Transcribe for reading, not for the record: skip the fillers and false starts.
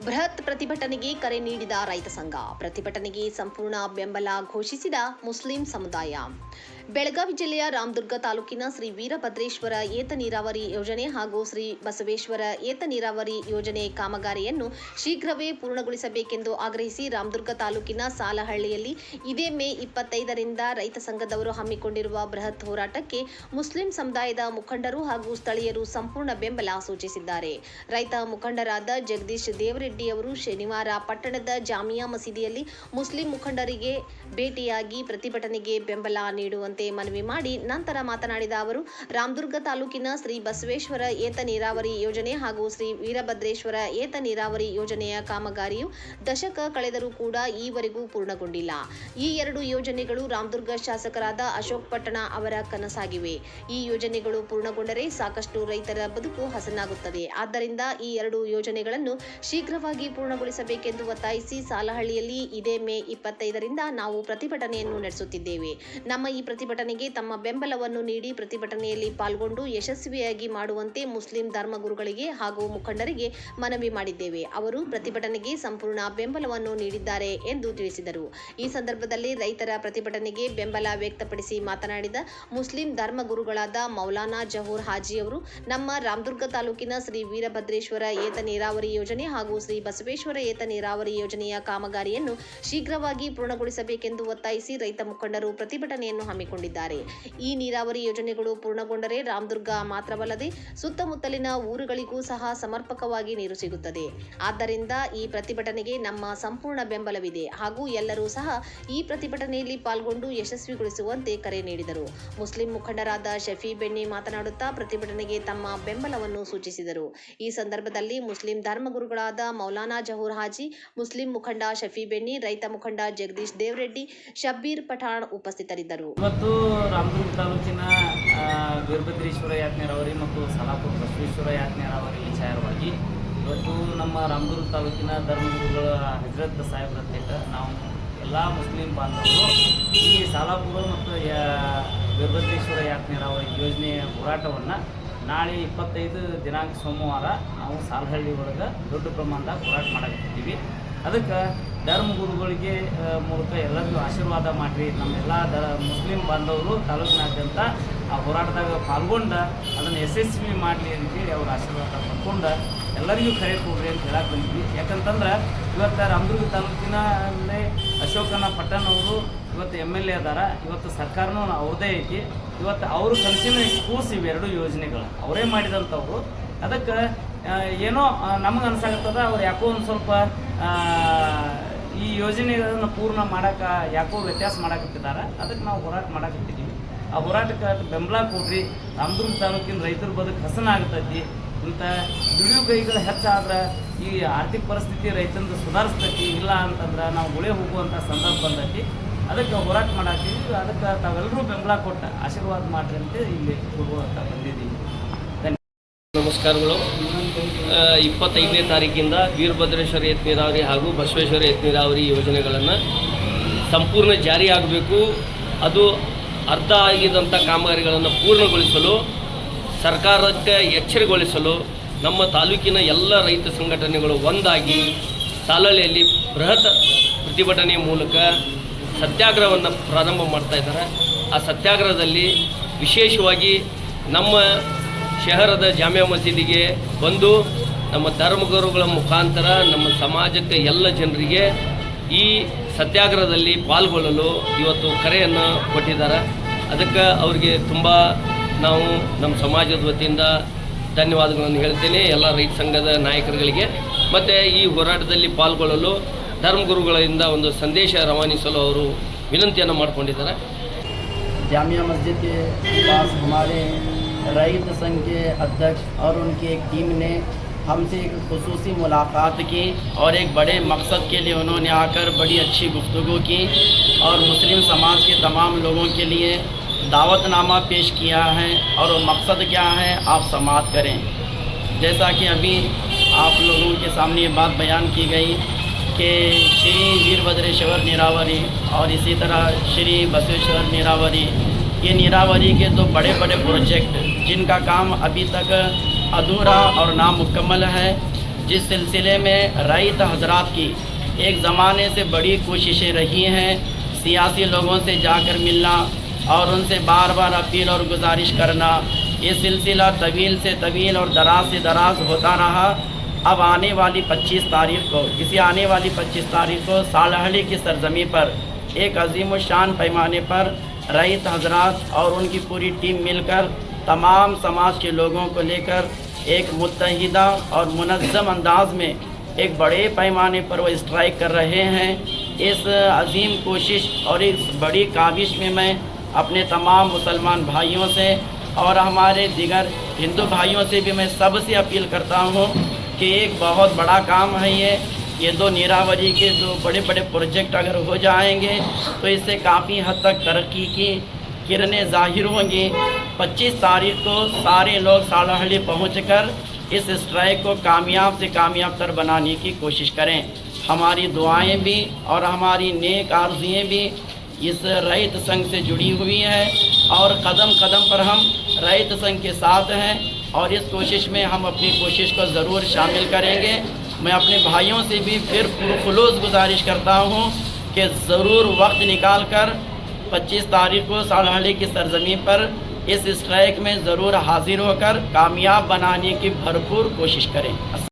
ಬೃಹತ್ ಪ್ರತಿಭಟನೆಗೆ ಕರೆ ನೀಡಿದ ರೈತ ಸಂಘ. ಪ್ರತಿಭಟನೆಗೆ ಸಂಪೂರ್ಣ ಬೆಂಬಲ ಘೋಷಿಸಿದ ಮುಸ್ಲಿಂ ಸಮುದಾಯ. ಬೆಳಗಾವಿ ಜಿಲ್ಲೆಯ ರಾಮದುರ್ಗ ತಾಲೂಕಿನ ಶ್ರೀ ವೀರಭದ್ರೇಶ್ವರ ಏತ ನೀರಾವರಿ ಯೋಜನೆ ಹಾಗೂ ಶ್ರೀ ಬಸವೇಶ್ವರ ಏತ ನೀರಾವರಿ ಯೋಜನೆ ಕಾಮಗಾರಿಯನ್ನು ಶೀಘ್ರವೇ ಪೂರ್ಣಗೊಳಿಸಬೇಕೆಂದು ಆಗ್ರಹಿಸಿ ರಾಮದುರ್ಗ ತಾಲೂಕಿನ ಸಾಲಹಳ್ಳಿಯಲ್ಲಿ ಇದೇ ಮೇ 25ರಿಂದ ರೈತ ಸಂಘದವರು ಹಮ್ಮಿಕೊಂಡಿರುವ ಬೃಹತ್ ಹೋರಾಟಕ್ಕೆ ಮುಸ್ಲಿಂ ಸಮುದಾಯದ ಮುಖಂಡರು ಹಾಗೂ ಸ್ಥಳೀಯರು ಸಂಪೂರ್ಣ ಬೆಂಬಲ ಸೂಚಿಸಿದ್ದಾರೆ. ರೈತ ಮುಖಂಡರಾದ ಜಗದೀಶ್ ದೇವರೆಡ್ಡಿ ಅವರು ಶನಿವಾರ ಪಟ್ಟಣದ ಜಾಮಿಯಾ ಮಸೀದಿಯಲ್ಲಿ ಮುಸ್ಲಿಂ ಮುಖಂಡರಿಗೆ ಭೇಟಿಯಾಗಿ ಪ್ರತಿಭಟನೆಗೆ ಬೆಂಬಲ ನೀಡುವಂತೆ ಮನವಿ ಮಾಡಿ ನಂತರ ಮಾತನಾಡಿದ ಅವರು, ರಾಮದುರ್ಗ ತಾಲೂಕಿನ ಶ್ರೀ ಬಸವೇಶ್ವರ ಏತ ನೀರಾವರಿ ಯೋಜನೆ ಹಾಗೂ ಶ್ರೀ ವೀರಭದ್ರೇಶ್ವರ ಏತ ನೀರಾವರಿ ಯೋಜನೆಯ ಕಾಮಗಾರಿಯು ದಶಕ ಕಳೆದರೂ ಕೂಡ ಈವರೆಗೂ ಪೂರ್ಣಗೊಂಡಿಲ್ಲ. ಈ ಎರಡು ಯೋಜನೆಗಳು ರಾಮದುರ್ಗ ಶಾಸಕರಾದ ಅಶೋಕ್ ಪಟ್ಟಣ ಅವರ ಕನಸಾಗಿವೆ. ಈ ಯೋಜನೆಗಳು ಪೂರ್ಣಗೊಂಡರೆ ಸಾಕಷ್ಟು ರೈತರ ಬದುಕು ಹಸನಾಗುತ್ತದೆ. ಆದ್ದರಿಂದ ಈ ಎರಡು ಯೋಜನೆಗಳನ್ನು ಶೀಘ್ರವಾಗಿ ಪೂರ್ಣಗೊಳಿಸಬೇಕೆಂದು ಒತ್ತಾಯಿಸಿ ಸಾಲಹಳ್ಳಿಯಲ್ಲಿ ಇದೇ ಮೇ 25ರಿಂದ ನಾವು ಪ್ರತಿಭಟನೆಯನ್ನು ನಡೆಸುತ್ತಿದ್ದೇವೆ. ನಮ್ಮ ಈ ಪ್ರತಿಭಟನೆಗೆ ತಮ್ಮ ಬೆಂಬಲವನ್ನು ನೀಡಿ ಪ್ರತಿಭಟನೆಯಲ್ಲಿ ಪಾಲ್ಗೊಂಡು ಯಶಸ್ವಿಯಾಗಿ ಮಾಡುವಂತೆ ಮುಸ್ಲಿಂ ಧರ್ಮಗುರುಗಳಿಗೆ ಹಾಗೂ ಮುಖಂಡರಿಗೆ ಮನವಿ ಮಾಡಿದ್ದೇವೆ. ಅವರು ಪ್ರತಿಭಟನೆಗೆ ಸಂಪೂರ್ಣ ಬೆಂಬಲವನ್ನು ನೀಡಿದ್ದಾರೆ ಎಂದು ತಿಳಿಸಿದರು. ಈ ಸಂದರ್ಭದಲ್ಲಿ ರೈತರ ಪ್ರತಿಭಟನೆಗೆ ಬೆಂಬಲ ವ್ಯಕ್ತಪಡಿಸಿ ಮಾತನಾಡಿದ ಮುಸ್ಲಿಂ ಧರ್ಮಗುರುಗಳಾದ ಮೌಲಾನಾ ಜಹೂರ್ ಹಾಜಿ ಅವರು, ನಮ್ಮ ರಾಮದುರ್ಗ ತಾಲೂಕಿನ ಶ್ರೀ ವೀರಭದ್ರೇಶ್ವರ ಏತ ನೀರಾವರಿ ಯೋಜನೆ ಹಾಗೂ ಶ್ರೀ ಬಸವೇಶ್ವರ ಏತ ನೀರಾವರಿ ಯೋಜನೆಯ ಕಾಮಗಾರಿಯನ್ನು ಶೀಘ್ರವಾಗಿ ಪೂರ್ಣಗೊಳಿಸಬೇಕೆಂದು ಒತ್ತಾಯಿಸಿ ರೈತ ಮುಖಂಡರು ಪ್ರತಿಭಟನೆಯನ್ನು ಹಮ್ಮಿಕೊಂಡಿದ್ದಾರೆ. ಈ ನೀರಾವರಿ ಯೋಜನೆಗಳು ಪೂರ್ಣಗೊಂಡರೆ ರಾಮದುರ್ಗ ಮಾತ್ರವಲ್ಲದೆ ಸುತ್ತಮುತ್ತಲಿನ ಊರುಗಳಿಗೂ ಸಹ ಸಮರ್ಪಕವಾಗಿ ನೀರು ಸಿಗುತ್ತದೆ. ಆದ್ದರಿಂದ ಈ ಪ್ರತಿಭಟನೆಗೆ ನಮ್ಮ ಸಂಪೂರ್ಣ ಬೆಂಬಲವಿದೆ ಹಾಗೂ ಎಲ್ಲರೂ ಸಹ ಈ ಪ್ರತಿಭಟನೆಯಲ್ಲಿ ಪಾಲ್ಗೊಂಡು ಯಶಸ್ವಿಗೊಳಿಸುವಂತೆ ಕರೆ ನೀಡಿದರು. ಮುಸ್ಲಿಂ ಮುಖಂಡರಾದ ಶಫಿ ಬೆನ್ನಿ ಮಾತನಾಡುತ್ತಾ ಪ್ರತಿಭಟನೆಗೆ ತಮ್ಮ ಬೆಂಬಲವನ್ನು ಸೂಚಿಸಿದರು. ಈ ಸಂದರ್ಭದಲ್ಲಿ ಮುಸ್ಲಿಂ ಧರ್ಮಗುರುಗಳಾದ ಮೌಲಾನಾ ಜಹೂರ್ ಹಾಜಿ, ಮುಸ್ಲಿಂ ಮುಖಂಡ ಶಫಿ ಬೆನ್ನಿ, ರೈತ ಮುಖಂಡ ಜಗದೀಶ್ ದೇವರೆಡ್ಡಿ, ಶಬ್ಬೀರ್ ಪಠಾಣ್ ಉಪಸ್ಥಿತರಿದ್ದರು. ಇವತ್ತು ರಾಮದುರ್ಗ ತಾಲೂಕಿನ ವೀರಭದ್ರೇಶ್ವರ ಯಾತ್ ನೀರಾವರಿ ಮತ್ತು ಸಲಾಪುರ ಬಸವೇಶ್ವರ ಯಾತ್ ನೀರಾವರಿ ವಿಚಾರವಾಗಿ ಇವತ್ತು ನಮ್ಮ ರಾಮದುರ್ಗ ತಾಲೂಕಿನ ಧರ್ಮಗುರುಗಳ ಹಜರತ್ ಸಾಹೇಬ್ರ ಹತ್ತಿರ ನಾವು ಎಲ್ಲ ಮುಸ್ಲಿಂ ಬಾಂಧವರು ಈ ಸಲಾಪುರ ಮತ್ತು ವೀರಭದ್ರೇಶ್ವರ ಯಾತ್ ನೀರಾವರಿ ಯೋಜನೆಯ ಹೋರಾಟವನ್ನು ನಾಳೆ 25 ದಿನಾಂಕ ಸೋಮವಾರ ನಾವು ಸಾಲಹಳ್ಳಿ ಒಳಗೆ ದೊಡ್ಡ ಪ್ರಮಾಣದಾಗ ಹೋರಾಟ ಮಾಡಕತ್ತೀವಿ. ಅದಕ್ಕೆ ಧರ್ಮಗುರುಗಳಿಗೆ ಮೂಲಕ ಎಲ್ಲರಿಗೂ ಆಶೀರ್ವಾದ ಮಾಡಿರಿ. ನಮ್ಮೆಲ್ಲ ಮುಸ್ಲಿಂ ಬಾಂಧವರು ತಾಲೂಕಿನಾದ್ಯಂತ ಆ ಹೋರಾಟದಾಗ ಪಾಲ್ಗೊಂಡು ಅದನ್ನು ಯಶಸ್ವಿ ಮಾಡಲಿ ಅಂತೇಳಿ ಅವ್ರ ಆಶೀರ್ವಾದ ಪಡ್ಕೊಂಡು ಎಲ್ಲರಿಗೂ ಕರೆ ಕೊಡ್ರಿ ಅಂತ ಹೇಳಕ್ಕೆ ಬಂದ್ವಿ. ಯಾಕಂತಂದ್ರೆ ಇವತ್ತು ರಾಮದುರ್ಗ ತಾಲೂಕಿನಲ್ಲೇ ಅಶೋಕನ ಪಟ್ಟಣ ಅವರು ಇವತ್ತು MLA ಅದಾರ. ಇವತ್ತು ಸರ್ಕಾರನೂ ಅವ್ರದ್ದೇ ಐತಿ. ಇವತ್ತು ಅವರು ಕನಸಿನ ಕೂಸು ಇವೆರಡು ಯೋಜನೆಗಳು ಅವರೇ ಮಾಡಿದಂಥವ್ರು. ಅದಕ್ಕೆ ಏನೋ ನಮಗೆ ಅನ್ಸಾಗತ್ತದ ಅವ್ರು ಯಾಕೋ ಒಂದು ಸ್ವಲ್ಪ ಈ ಯೋಜನೆಗಳನ್ನು ಪೂರ್ಣ ಮಾಡೋಕೆ ಯಾಕೋ ವ್ಯತ್ಯಾಸ ಮಾಡಕತ್ತಿದ್ದಾರೆ. ಅದಕ್ಕೆ ನಾವು ಹೋರಾಟ ಮಾಡಕತ್ತಿದ್ದೀವಿ. ಆ ಹೋರಾಟಕ್ಕೆ ಬೆಂಬಲ ಕೊಡ್ರಿ. ರಾಮದುರ್ಗ ತಾಲೂಕಿನ ರೈತರ ಬದುಕು ಹಸನಾಗ್ತೈತಿ. ಇಂಥ ದುಡಿಯೋ ಕೈಗಳು ಹೆಚ್ಚಾದ್ರೆ ಈ ಆರ್ಥಿಕ ಪರಿಸ್ಥಿತಿ ರೈತಂದು ಸುಧಾರಿಸ್ತೈತಿ. ಇಲ್ಲ ಅಂತಂದ್ರೆ ನಾವು ಗುಳೆ ಹೋಗುವಂಥ ಸಂದರ್ಭ ಬಂದೈತಿ. ಅದಕ್ಕೆ ಹೋರಾಟ ಮಾಡಾಕ್ತೀವಿ. ಅದಕ್ಕೆ ತಾವೆಲ್ಲರೂ ಬೆಂಬಲ ಕೊಟ್ಟು ಆಶೀರ್ವಾದ ಮಾಡಿರಿ ಅಂತ ಇಲ್ಲಿ ಕೊಡುವಂತ ಬಂದಿದ್ದೀವಿ. ನಮಸ್ಕಾರಗಳು. 25ನೇ ತಾರೀಕಿಂದ ವೀರಭದ್ರೇಶ್ವರ ಏತ ನೀರಾವರಿ ಹಾಗೂ ಬಸವೇಶ್ವರ ಏತ ನೀರಾವರಿ ಯೋಜನೆಗಳನ್ನು ಸಂಪೂರ್ಣ ಜಾರಿಯಾಗಬೇಕು. ಅದು ಅರ್ಧ ಆಗಿದ್ದಂಥ ಕಾಮಗಾರಿಗಳನ್ನು ಪೂರ್ಣಗೊಳಿಸಲು ಸರ್ಕಾರಕ್ಕೆ ಎಚ್ಚರಗೊಳಿಸಲು ನಮ್ಮ ತಾಲೂಕಿನ ಎಲ್ಲ ರೈತ ಸಂಘಟನೆಗಳು ಒಂದಾಗಿ ಸಾಲಹಳ್ಳಿಯಲ್ಲಿ ಬೃಹತ್ ಪ್ರತಿಭಟನೆಯ ಮೂಲಕ ಸತ್ಯಾಗ್ರಹವನ್ನು ಪ್ರಾರಂಭ ಮಾಡ್ತಾ ಇದ್ದಾರೆ. ಆ ಸತ್ಯಾಗ್ರಹದಲ್ಲಿ ವಿಶೇಷವಾಗಿ ನಮ್ಮ ಶಹರದ ಜಾಮಿಯಾ ಮಸೀದಿಗೆ ಬಂದು ನಮ್ಮ ಧರ್ಮಗುರುಗಳ ಮುಖಾಂತರ ನಮ್ಮ ಸಮಾಜಕ್ಕೆ ಎಲ್ಲ ಜನರಿಗೆ ಈ ಸತ್ಯಾಗ್ರಹದಲ್ಲಿ ಪಾಲ್ಗೊಳ್ಳಲು ಇವತ್ತು ಕರೆಯನ್ನು ಕೊಟ್ಟಿದ್ದಾರೆ. ಅದಕ್ಕೆ ಅವರಿಗೆ ತುಂಬ ನಾವು ನಮ್ಮ ಸಮಾಜದ ವತಿಯಿಂದ ಧನ್ಯವಾದಗಳನ್ನು ಹೇಳ್ತೇನೆ ಎಲ್ಲ ರೈತ ಸಂಘದ ನಾಯಕರುಗಳಿಗೆ. ಮತ್ತು ಈ ಹೋರಾಟದಲ್ಲಿ ಪಾಲ್ಗೊಳ್ಳಲು ಧರ್ಮಗುರುಗಳಿಂದ ಒಂದು ಸಂದೇಶ ರವಾನಿಸಲು ಅವರು ವಿನಂತಿಯನ್ನು ಮಾಡಿಕೊಂಡಿದ್ದಾರೆ. जामिया मस्जिद के पास हमारे रईत संघ के अध्यक्ष और उनकी एक टीम ने हमसे एक खुसूसी मुलाकात की और एक बड़े मकसद के लिए उन्होंने आकर बड़ी अच्छी गुफ्तगू की और मुस्लिम समाज के तमाम लोगों के लिए दावतनामा पेश किया है. और वो मकसद क्या है आप समाअत करें. जैसा कि अभी आप लोगों के सामने ये बात बयान की गई कि श्री वीरभद्रेश्वर नीरावरी और इसी तरह श्री बसवेश्वर नीरावरी, ये नीरावरी के दो बड़े बड़े प्रोजेक्ट जिनका काम अभी तक अधूरा और नामुकम्मल है, जिस सिलसिले में रईत हजरात की एक ज़माने से बड़ी कोशिशें रही हैं, सियासी लोगों से जाकर मिलना और उनसे बार बार अपील और गुजारिश करना, ये सिलसिला तवील से तवील और दराज से दराज होता रहा। अब आने वाली 25 तारीख को सालहड़ी की सरजमी पर एक अजीम शान पैमाने पर रईत हजरात और उनकी पूरी टीम मिलकर तमाम समाज के लोगों को लेकर एक मुत्तहिदा और मुनज़्ज़म अंदाज में एक बड़े पैमाने पर वो स्ट्राइक कर रहे हैं। इस अजीम कोशिश और इस बड़ी काविश में मैं अपने तमाम मुसलमान भाइयों से और हमारे दिगर हिंदू भाइयों से भी मैं सबसे अपील करता हूँ कि एक बहुत बड़ा काम है ये दो नीरावरी के दो बड़े बड़े प्रोजेक्ट अगर हो जाएंगे तो इससे काफ़ी हद तक तरक्की की किरणें ज़ाहिर होंगी। 25 तारीख को सारे लोग सालहड़ी पहुंचकर इस स्ट्राइक को कामयाब से कामयाब तर बनाने की कोशिश करें। हमारी दुआएं भी और हमारी नेक आरज़ुएं भी इस रईत संघ से जुड़ी हुई हैं और कदम कदम पर हम रईत संघ के साथ हैं और इस कोशिश में हम अपनी कोशिश को ज़रूर शामिल करेंगे। मैं अपने भाइयों से भी फिर पुरखुलूस गुजारिश करता हूँ कि ज़रूर वक्त निकाल कर 25 तारीख को सालहड़ी की सरजमी पर इस स्ट्राइक में ज़रूर हाजिर होकर कामयाब बनाने की भरपूर कोशिश करें।